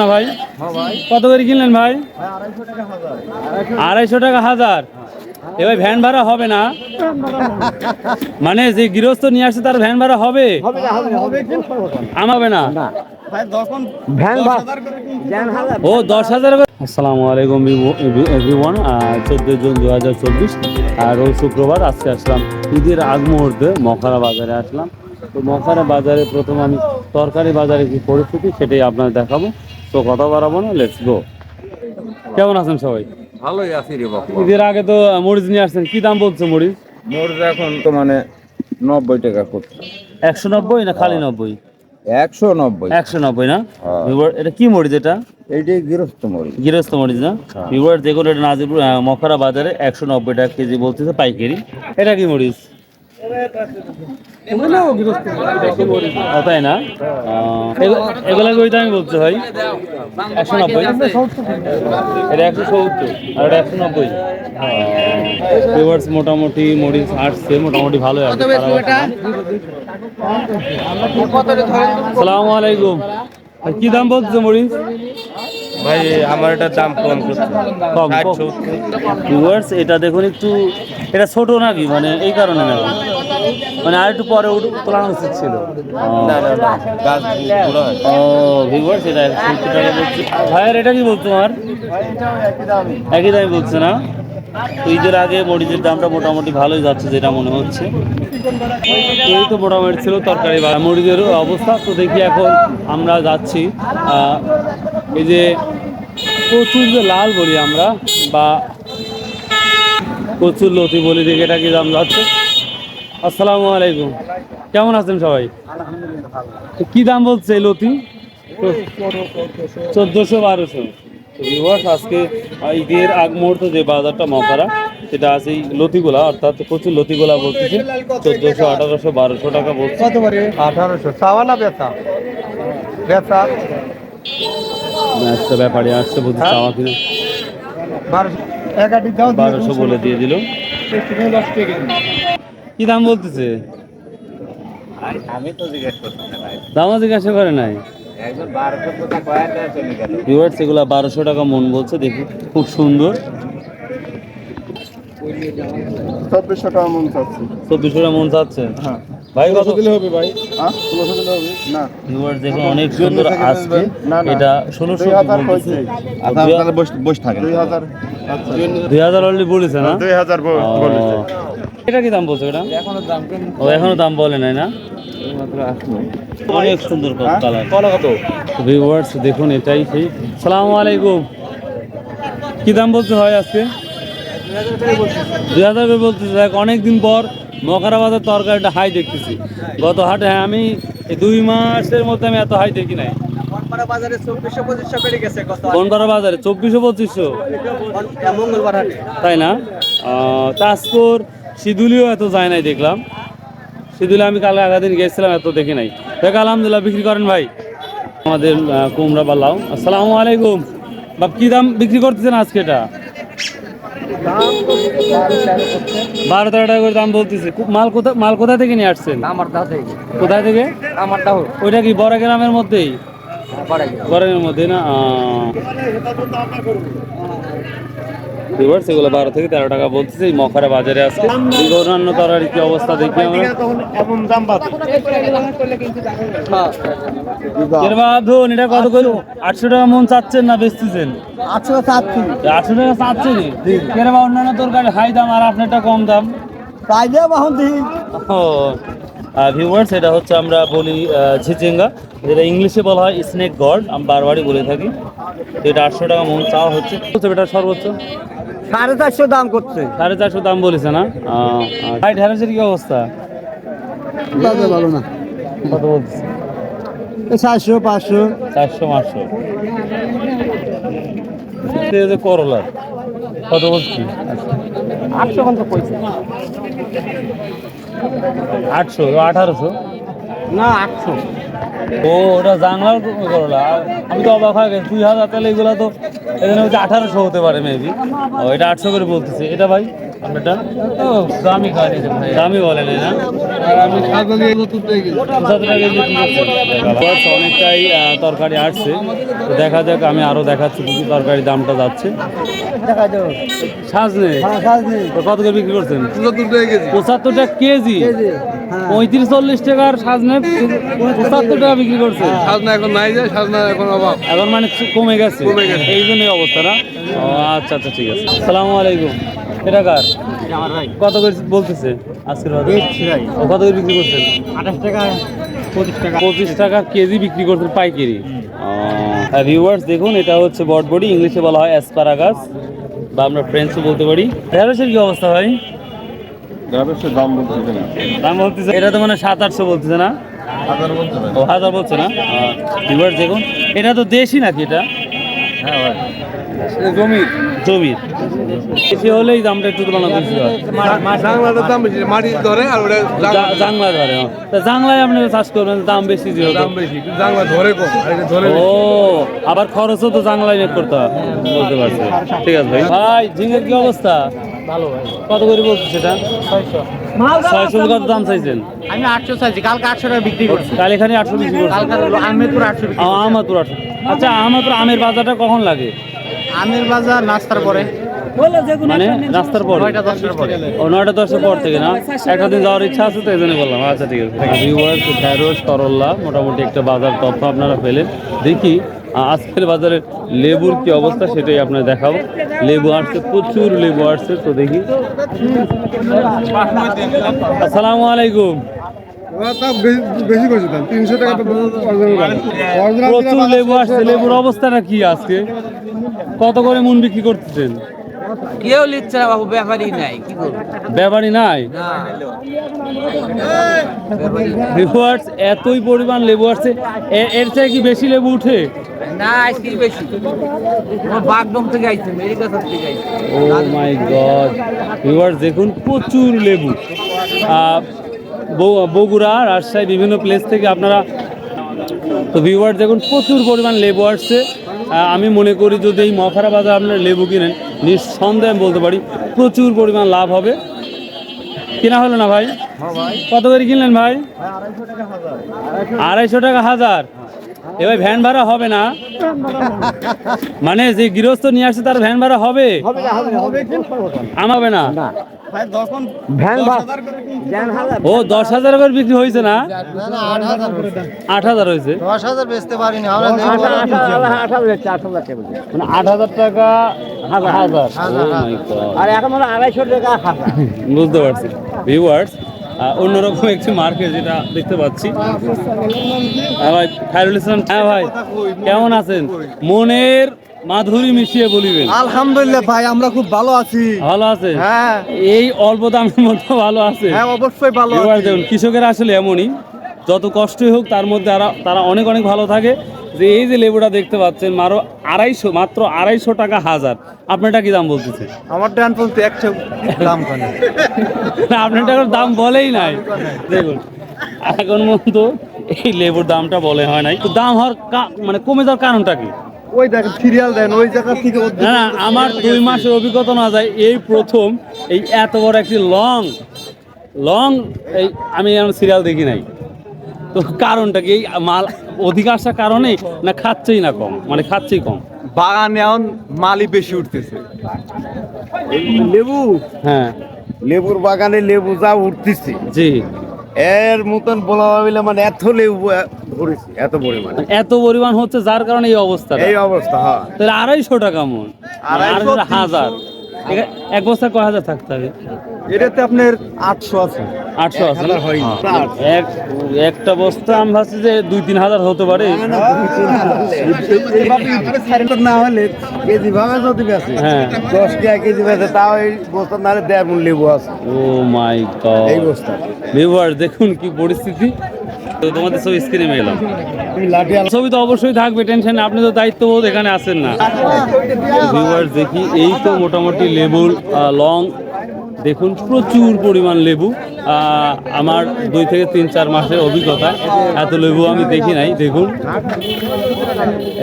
না ভাই? কত করে কিনলেন ভাই? 250 টাকা হাজার। এ ভাই ভ্যান ভাড়া হবে না? মানে যে গৃহস্থ নিয়ে আসছে তার ভ্যান ভাড়া হবে? আমাবে না। ও 10,000 করে। আসসালামু আলাইকুম এভরিওয়ান। 14 জুন 2024 আর রোজ শুক্রবার। আজকে আসলাম ঈদের আগ মুহূর্তে মখারা বাজারে আসলাম। তো মখারা বাজারে প্রথম আমি তরকারি বাজারে কি পরিস্থিতি সেটাই আপনাদের দেখাবো। তো কথা বাড়াবো না, লেটস গো। কেমন আছেন সবাই? ভালোই আছি রে বাবা। ঈদের আগে তো মরিচ নিয়ে আসছেন, কি দাম বলছে মরিচ? মরিচ এখন তো মানে 90 টাকা করছে। 190 না খালি 90? 190। 190 না? হ্যাঁ। এটা কি মরিচ? এটা এইটাই গৃহস্থ মরিচ। গৃহস্থ মরিচ না? হ্যাঁ। ভিউয়ার দেখুন, এটা নাজিরপুর মখারা বাজারে 190 টাকা কেজি বলতেছে পাইকারি। এটা কি মরিচ? তাই না? এগুলা ওই দামই বলছে ভাই, 190। এটা 170 আর এটা 190। মোটামুটি মরিচ আসছে, মোটামুটি ভালো আছে। আসসালামু আলাইকুম। কি দাম বলছে মরিচ ভাই আমার এটা দাম কম করছে। কম? ভিউয়ার্স এটা দেখুন একটু, এটা ছোট নাকি মানে এই কারণে না, মানে আর একটু পরে তোলানো উচিত ছিল। না না না, গাছ পুরো হয়। ও ভিউয়ার্স এটা 170 টাকা বলছে। ভাইয়ের এটা কি বলছো? আমার একই দামই বলছে না? তো ঈদের আগে মরিচের দামটা মোটামুটি ভালোই যাচ্ছে যেটা মনে হচ্ছে। এই তো মোটামুটি ছিল তরকারি বা মরিচের অবস্থা। তো দেখি এখন আমরা যাচ্ছি এই যে কচুর যে লাল বলি আমরা বা কচুর লতি বলি, দেখে এটা কি দাম যাচ্ছে। আসসালামু আলাইকুম, কেমন আছেন সবাই? তো কি দাম বলছে এই লতি? 1400-1200। আজকে ঈদের আগ মুহূর্তে যে বাজারটা মখারা সেটা আছে এই লতিগুলা, অর্থাৎ প্রচুর লতিগুলা বলতেছে 1400, 1800, 1200 টাকা বলছে। 1800 চাওয়া না বেচা? বেচা একটা ব্যাপারে আসছে বলছে চাওয়া কিনা 1200 বলে দিয়ে দিল। কি দাম বলতেছে? আমি তো জিজ্ঞেস করছি না ভাই। দামও জিজ্ঞাসা করে নাই। একজন 1200 টাকা কয়েন দেয় চলে গেল। ভিউয়ার্স এগুলা 1200 টাকা মন বলছে, দেখি খুব সুন্দর। 2400 টাকা মন চাচ্ছি। 2400 টাকা মন চাচ্ছে? হ্যাঁ ভাই কত দিলে হবে ভাই? হ্যাঁ 1600 দিলে হবে না? ভিউয়ার্স দেখুন অনেক সুন্দর আজকে। না, না। এটা 1600 বলতেছে। আপনারা বসে থাকেন। 2000 আচ্ছা 2000 অলরেডি বলেছে না? 2000 বলেছে। এটা কি দাম বলছে? এটা এখনো দাম কেন? ও এখনো দাম বলে নাই না? মাত্র আসলো। অনেক সুন্দর কালার। কত? ভিউয়ার্স দেখুন এটাই সেই। সালামু আলাইকুম। কি দাম বলতে হয় আজকে? 2000 করে বলতেছে। দেখ অনেকদিন পর মখারা বাজার তরকারিটা হাই দেখতেছি। গত হাটে হ্যাঁ আমি এই 2 মাসের মধ্যে আমি এত হাই দেখি নাই। বনপাড়া বাজারে 2400-2500 বেড়ে গেছে গত বনপাড়া বাজারে 2400-2500 মঙ্গলবার হাটে। তাই না? তাজপুর শিদুলিও এত যায় নাই দেখলাম। শিদুলি আমি কালকে আগাদিন গেছিলাম, এত দেখি নাই। দেখ আলহামদুলিল্লাহ বিক্রি করেন ভাই আমাদের কুমড়া বা লাউ। আসসালামু আলাইকুম। বাপ কি দাম বিক্রি করতেছেন আজকে? এটা 12-13 টাকা করে দাম বলতেছে। মাল কোথা থেকে নিয়ে আসছেন? আমার দা থেকে কোথায় থেকে? আমার দাও ওইটা কি বড় গ্রামের মধ্যেই? বড়ের মধ্যে না? সেগুলো 12 থেকে 13 টাকা বলতেছে এই মখারা বাজারে আজকে। অন্যান্য তরকারি কি অবস্থা দেখি আমরা। এটা কত করে? 800 টাকা মন চাচ্ছেন না বেচতেছেন? 800 চাচ্ছি। 800 টাকা চাচ্ছেন? কেনবা অন্যান্য তরকারি হাই দাম আর আপনারটা কম দাম। তাই দিয়ে বাহন দিই। ও ভিউয়ার্স এটা হচ্ছে আমরা বলি ঝিচিঙ্গা, যেটা ইংলিশে বলা হয় স্নেক গড, আমি বারবারই বলে থাকি। তো এটা 800 টাকা মন চাওয়া হচ্ছে। এটা সর্বোচ্চ 450 দাম করছে। 450 দাম বলেছে না? ভাই ঢেঁড়সের কি অবস্থা? ভালো না। কত বলছে? 400 500 400-500। করলার কত বলছি? 800 পর্যন্ত কইছে। 800 1800? না 800। ও ওটা জাংলার করলা। আমি তো অবাক হয়ে গেছি, 2000 তাহলে এগুলো তো এখানে হচ্ছে 1800 হতে পারে মেবি। ও এটা 800 করে বলতেছে। এটা ভাই আপনারটা দামি খাওয়ানি ভাই দামি বলেন না আর আমি খাবো গিয়ে 75 টাকা কেজি বিক্রি করছেন। অনেকটাই তরকারি আসছে, তো দেখা যাক, আমি আরো দেখাচ্ছি কি কি তরকারি দামটা যাচ্ছে। সাজনে তো কত করে বিক্রি করছেন? 75 টাকা কেজি। 35-40 টাকার সাজনে 75 টাকা বিক্রি করছে। সাজনা এখন নাই যায়, সাজনা এখন অভাব। এখন মানে কমে গেছে, এই জন্যই অবস্থা না? ও আচ্ছা আচ্ছা, ঠিক আছে। আসসালামু আলাইকুম। এটা কার? কত করে বলতেছে আজকের বাজারে? ও কত করে বিক্রি করছেন? 28 টাকা 25 টাকা 25 টাকা কেজি বিক্রি করছেন পাইকারি। ভিউয়ার্স দেখুন, এটা হচ্ছে বটবডি, ইংলিশে বলা হয় অ্যাসপারাগাস, বা আমরা ফ্রেঞ্চও বলতে পারি। ঢেঁড়সের কি অবস্থা ভাই? দাম বলতেছে না, দাম বলতেছে, এটা তো মানে 700-800 বলতেছে না? 1000 বলতে ও 1000 বলছে না? ভিউয়ার্স দেখুন, এটা তো দেশি নাকি? এটা হ্যাঁ ভাই, জমির বেশি হলেই দামটা একটু তুলনা বেশি হয়। জাংলাটার দাম বেশি, মাটি ধরে আর ওটা জাংলা ধরে, তা জাংলায় আপনি চাষ করবেন, দাম বেশি যেহেতু। দাম বেশি, কিন্তু জাংলা ধরে কম, আর এটা ধরে ও, আবার খরচও তো জাংলায় মেক করতে হয়, বলতে পারছি। ঠিক আছে ভাই। ভাই ঝিঙের কি অবস্থা? ভালো ভাই। কত করে বলছে সেটা? 600 কত দাম চাইছেন? আমি 800 চাইছি, কালকে 800 টাকা বিক্রি করছি। কাল এখানে 800 বিক্রি করছে। কালকে আহমেদপুর 800 বিক্রি। আহমদপুর 800। আচ্ছা, আহমদপুর আমের বাজারটা কখন লাগে? আমের বাজার নাস্তার পরে, মানে নাস্তার পর? 9টা-10টার পরে। ও 9টা-10টার পর থেকে না? একটা দিন যাওয়ার ইচ্ছা আছে তো এই জন্য বললাম। আচ্ছা ঠিক আছে। ভিউয়ার্স, ঢেঁড়স, করল্লা, মোটামুটি একটা বাজার তথ্য আপনারা পেলেন। দেখি আজকের বাজারে লেবুর কি অবস্থা, সেটাই আপনার দেখাবো। লেবু আসছে, প্রচুর লেবু আসছে, তো দেখি। আসসালামু আলাইকুম। বেশি করছে দাম, 300 টাকা তো প্রচুর লেবু আসছে, লেবুর অবস্থাটা কি আজকে? কত করে মন বিক্রি করতেছেন? কেউ লিখছে না বাবু, ব্যাপারই নাই, কি করবো? ব্যাপারই নাই। ভিউয়ার্স, এতই পরিমাণ লেবু আসছে, এর থেকে কি বেশি লেবু উঠে? না, আজকে বেশি বাগডম থেকে আইছে, আমেরিকা থেকে আইছে। ও মাই গড। ভিউয়ার্স দেখুন, প্রচুর লেবু। বগুড়া, রাজশাহী, বিভিন্ন প্লেস থেকে আপনারা, তো ভিউয়ার্স দেখুন, প্রচুর পরিমাণ লেবু আসছে। আমি মনে করি যদি এই মখারা বাজার আপনারা লেবু কিনেন, নিঃসন্দেহে আমি বলতে পারি প্রচুর পরিমাণ লাভ হবে। কেনা হলো না ভাই? কত করে কিনলেন ভাই? 250 টাকা হাজার। এবার ভ্যান ভাড়া হবে না? মানে যে গৃহস্থ নিয়ে আসছে তার ভ্যান ভাড়া হবে? আমার হবে না। ও 10,000 করে বিক্রি হয়েছে না? 8,000 হয়েছে। 10,000 বেচতে পারিনি আমরা, মানে 8,000 টাকা হাজার। Oh my God! আর এখন হলো 250 টাকা হাজার। বুঝতে পারছি। ভিউয়ার্স, অন্যরকম একটি মার্কেট যেটা দেখতে পাচ্ছি। হ্যাঁ ভাই, খায়রুল ইসলাম। হ্যাঁ ভাই, কেমন আছেন? মনের মাধুরী মিশিয়ে বলিবেন। আলহামদুলিল্লাহ ভাই, আমরা খুব ভালো আছি। ভালো আছে? হ্যাঁ এই অল্প দামের মধ্যে ভালো আছে? হ্যাঁ, অবশ্যই ভালো এবার আছি। দেখুন, কৃষকেরা আসলে এমনই, যত কষ্টই হোক তার মধ্যে তারা অনেক অনেক ভালো থাকে। যে এই যে লেবুটা দেখতে পাচ্ছেন, মাত্র 250 টাকা হাজার। আপনারটা কি দাম বলতেছে? আমার ডান বলতে 100 দাম করে। না, আপনার টাকার দাম বলেই নাই। দেখুন, এখন পর্যন্ত এই লেবুর দামটা বলে হয় নাই। তো দাম হওয়ার মানে কমে যাওয়ার কারণটা কি? ওই দেখেন সিরিয়াল দেন, ওই জায়গা থেকে না না, আমার 2 মাসের অভিজ্ঞতা না যায়, এই প্রথম এই এত বড় একটি লং এই আমি সিরিয়াল দেখি নাই। তো কারণটা কি? এই মাল অধিক আসার কারণে, না খাচ্ছেই না কম, মানে খাচ্ছেই কম? বাগানে এখন মালই বেশি উঠতেছে। লেবু, হ্যাঁ লেবুর বাগানে লেবু যা উঠতেছে, জি। এর মতন বলা ভাবিলে মানে এত লেবু ধরেছে, এত পরিমাণ, এত পরিমাণ হচ্ছে যার কারণে এই অবস্থা। এই অবস্থা। হ্যাঁ, তাহলে 250 টাকা মন, 250 হাজার। এক বস্তা কয় হাজার থাকতে হবে? এটাতে আপনার 800 আছে। 800 আছে না? হয়নি। একটা বস্তা আমি ভাবছি যে 2-3 হাজার হতে পারে। না হলে কেজি ভাঙা যদি বেছে, হ্যাঁ 10 টাকা কেজি বেছে, তাও এই বস্তা নাহলে 1.5 মণ লেবু আছে ও মাই এই গড। বস্তা। ভিউয়ার দেখুন কি পরিস্থিতি। তো তোমাদের সব স্ক্রিনে মেলাম, তুমি লাঠি ছবি তো অবশ্যই থাকবে, টেনশন, আপনি তো দায়িত্ববোধ এখানে আছেন না। ভিউয়ার দেখি, এই তো মোটামুটি লেবুর লং দেখুন, প্রচুর পরিমাণ লেবু। আমার 2 থেকে 3-4 মাসের অভিজ্ঞতা, এত লেবু আমি দেখি নাই। দেখুন,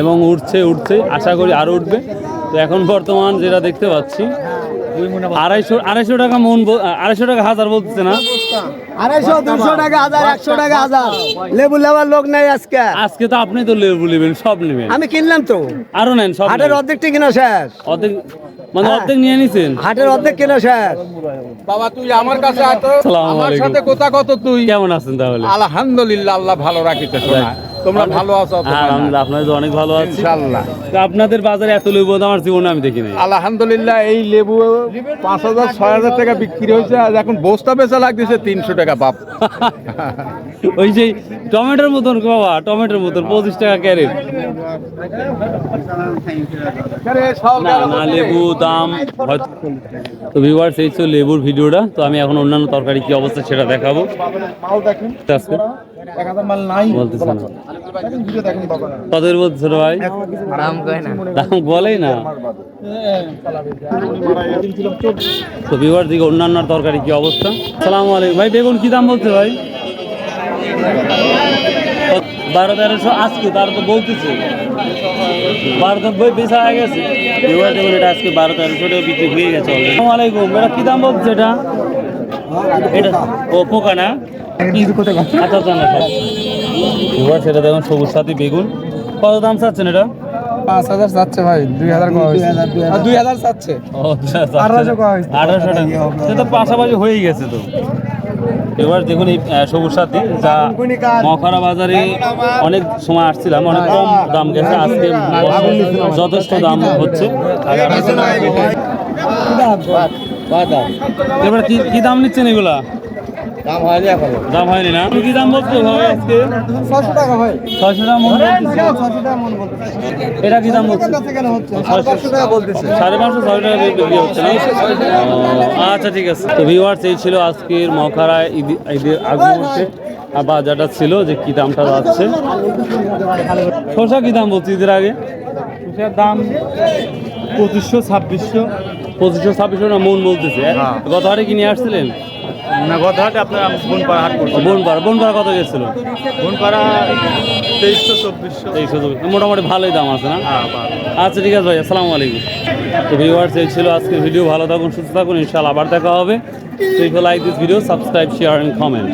এবং উঠছে, আশা করি আরও উঠবে। তো এখন বর্তমান যেটা দেখতে পাচ্ছি, আড়াইশো টাকা মন 250 টাকা হাজার বলতেছে না? 250 200 টাকা হাজার, 100 টাকা হাজার। লেবু লেবার লোক নাই আজকে। আজকে তো আপনি তো লেবু নেবেন, সব নেবেন। আমি কিনলাম তো, আরো নেন, সব হাটের নেন। অর্ধেকটা কিনা শেষ। অর্ধেক মানে হ্যাঁ। অর্ধেক নিয়ে নিছেন? হাটের অর্ধেক কিনা শেষ। বাবা তুই আমার কাছে আয় তো, আসসালামু আমার আলাইকুম। সাথে কথা কত তুই? কেমন আছেন তাহলে? আলহামদুলিল্লাহ, আল্লাহ ভালো রাখিতে শোনা। তোমরা ভালো আছো তো? হ্যাঁ, আলহামদুলিল্লাহ, আপনাদের তো অনেক ভালো আছে। ইনশাআল্লাহ। তো আপনাদের বাজারে এত লেবু তো আমার জীবনে আমি দেখি নাই। আলহামদুলিল্লাহ, এই লেবু 5,000 6,000 টাকা বিক্রি হয়েছে, আর এখন বস্তা বেচা লাগতেছে 300 টাকা বাপ। ওই যে টমেটোর মতন বাবা, টমেটোর মতন 25 টাকা ক্যারেট। না না, লেবু দাম হয়তো। তো ভিউয়ার্স, এই ছিল লেবুর ভিডিওটা। তো আমি এখন অন্যান্য তরকারি কি অবস্থা সেটা দেখাবো। আজকে বলতেছে না। কত করে বলতেছে রে ভাই? দাম বলেই না। তো ভিউয়ার দিকে অন্যান্য তরকারি কি অবস্থা। আসসালামু আলাইকুম ভাই, বেগুন কি দাম বলছে ভাই? 1200-1300 আজকে, তারা তো বলতেছে 12 বই বেচা হয়ে গেছে। ভিউয়ার দেখুন, এটা আজকে 1200-1300 টাকা বিক্রি হয়ে গেছে অলরেডি। আসসালামু আলাইকুম, এটা কি দাম বলছে এটা? এটা ও পোকা না? আচ্ছা আচ্ছা না, ভিউয়ার সেটা দেখুন, সবুজ সাথী বেগুন। কত দাম চাচ্ছেন এটা? 5000 যাচ্ছে ভাই, 2000 কম হয়েছে। 2000 যাচ্ছে। ও, আচ্ছা, আচ্ছা। 1800 কম হয়েছে। 1800 টাকা, সে তো পাশাপাশি হয়েই গেছে তো। এবার দেখুন এই সবুজ সাথী, যা মখরা বাজারে অনেক সময় আসছিলাম, অনেক কম দাম গেছে, আজকে যথেষ্ট দাম হচ্ছে। এবার কি দাম নিচ্ছেন এগুলা? দাম হয়নি না? কি দাম বলছো ভাই আজকে? 600 টাকা ভাই। 600 টাকা মন বলতেছে। 600 টাকা মন বলতেছে। এটা কি দাম বলছে? কেন হচ্ছে? 500 টাকা বলতেছে। 550 6 টাকা বিক্রি হচ্ছে না? ও, আচ্ছা ঠিক আছে। তো ভিউয়ার্স, এই ছিল আজকের মখরা ঈদের আগ মুহূর্তে বাজারটা ছিল, যে কি দামটা যাচ্ছে। শসা কি দাম বলছে ঈদের আগে? শসার দাম 2500 2500 না মন বলতেছে। গত হাটে কি নিয়ে আসছিলেন? না, গত হাটে আপনার বোনপাড়া হাট করছে। বনপাড়া কত গেছিল? বোনপাড়া 2300 2400। মোটামুটি ভালোই দাম আছে না? আচ্ছা ঠিক আছে ভাই, আসসালামু আলাইকুম। তো ভিউয়ার্স, এই ছিল আজকের ভিডিও। ভালো থাকুন, সুস্থ থাকুন, ইনশাআল্লাহ আবার দেখা হবে। So if you like this video, subscribe, share and comment.